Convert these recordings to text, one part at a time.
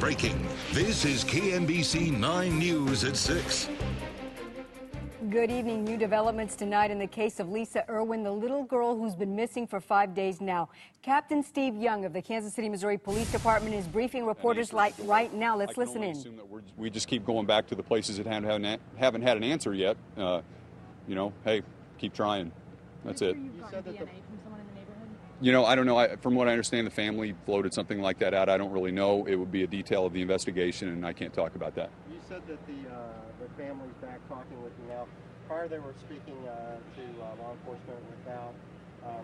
breaking. This is KMBC 9 News at 6. Good evening. New developments tonight in the case of Lisa Irwin, the little girl who's been missing for 5 days now. Captain Steve Young of the Kansas City, Missouri Police Department is briefing reporters right now. Let's listen in. Assume that we just keep going back to the places that haven't had an answer yet. Hey, keep trying. That's it. You said that DNA from someone in the neighborhood? I don't know. From what I understand, the family floated something like that out. I don't really know. It would be a detail of the investigation, and I can't talk about that. You said that the family's back talking with you now. Prior, they were speaking to law enforcement without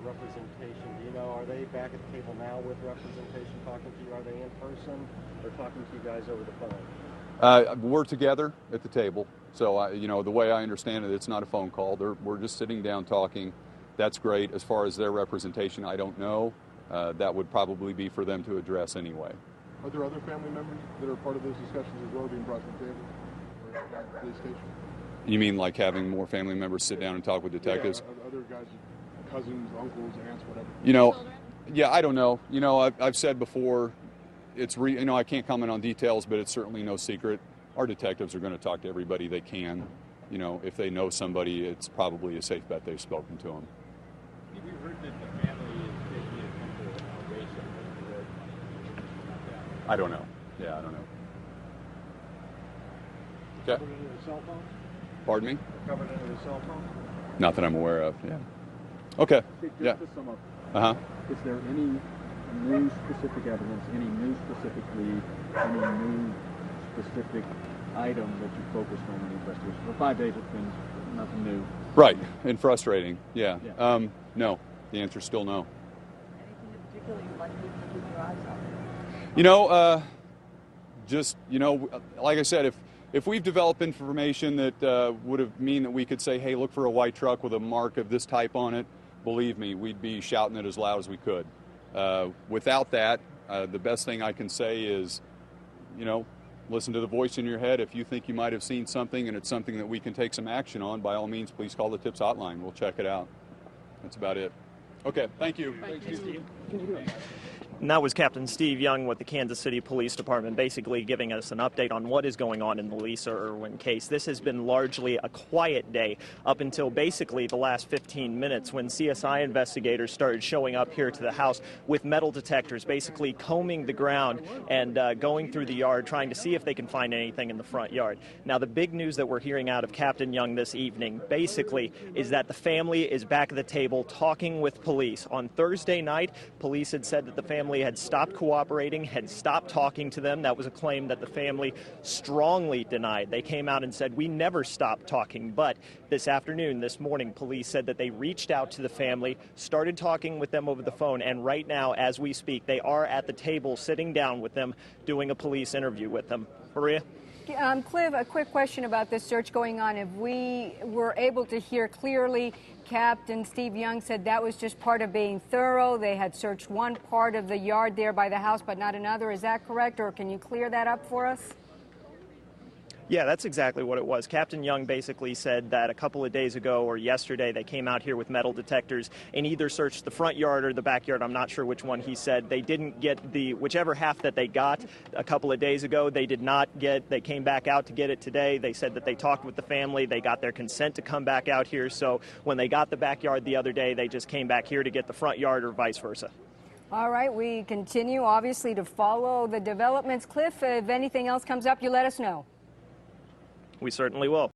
representation. Do you know, are they back at the table now with representation talking to you? Are they in person or talking to you guys over the phone? We're together at the table. So, the way I understand it, it's not a phone call. We're just sitting down talking. That's great. As far as their representation, I don't know. That would probably be for them to address anyway. Are there other family members that are part of those discussions as well being brought to the table or at the police station? You mean like having more family members sit down and talk with detectives? Yeah, other guys, cousins, uncles, aunts, whatever. Yeah, I don't know. I've said before, I can't comment on details, but it's certainly no secret. Our detectives are going to talk to everybody they can. If they know somebody, it's probably a safe bet they've spoken to them. Have you heard that the family is taking a temple race I don't know. Yeah, I don't know. Okay. Covered into the cell phone? Pardon me? Covered into the cell phone? Not that I'm aware of, yeah. Okay, yeah. Just to sum up, Uh-huh. is there any new specific evidence, any new specific lead, any new specific item that you focused on in the investigation? For 5 days, it's been nothing new. Right, and frustrating, yeah. Yeah. No, the answer's still no. Anything in particular you'd like people to keep your eyes on? Like I said, if we've developed information that would have mean that we could say, hey, look for a white truck with a mark of this type on it, believe me, we'd be shouting it as loud as we could. Without that, the best thing I can say is, listen to the voice in your head. If you think you might have seen something and it's something that we can take some action on, by all means, please call the TIPS hotline. We'll check it out. That's about it. Okay, thank you. Thank you, Steve. And that was Captain Steve Young with the Kansas City Police Department, basically giving us an update on what is going on in the Lisa Irwin case. This has been largely a quiet day up until basically the last 15 minutes when CSI investigators started showing up here to the house with metal detectors, basically combing the ground and going through the yard, trying to see if they can find anything in the front yard. Now, the big news that we're hearing out of Captain Young this evening, basically, is that the family is back at the table talking with police. On Thursday night, police had said that the family had stopped cooperating, had stopped talking to them. That was a claim that the family strongly denied. They came out and said, we never stopped talking. But this afternoon, this morning, police said that they reached out to the family, started talking with them over the phone, and right now, as we speak, they are at the table sitting down with them, doing a police interview with them. Maria? Cliff, a quick question about this search going on. If we were able to hear clearly, Captain Steve Young said that was just part of being thorough. They had searched one part of the yard there by the house, but not another. Is that correct, or can you clear that up for us? Yeah, that's exactly what it was. Captain Young basically said that a couple of days ago or yesterday they came out here with metal detectors and either searched the front yard or the backyard. I'm not sure which one he said. They didn't get whichever half that they got a couple of days ago, they did not get. They came back out to get it today. They said that they talked with the family. They got their consent to come back out here. So when they got the backyard the other day, they just came back here to get the front yard or vice versa. All right, we continue, obviously, to follow the developments. Cliff, if anything else comes up, you let us know. We certainly will.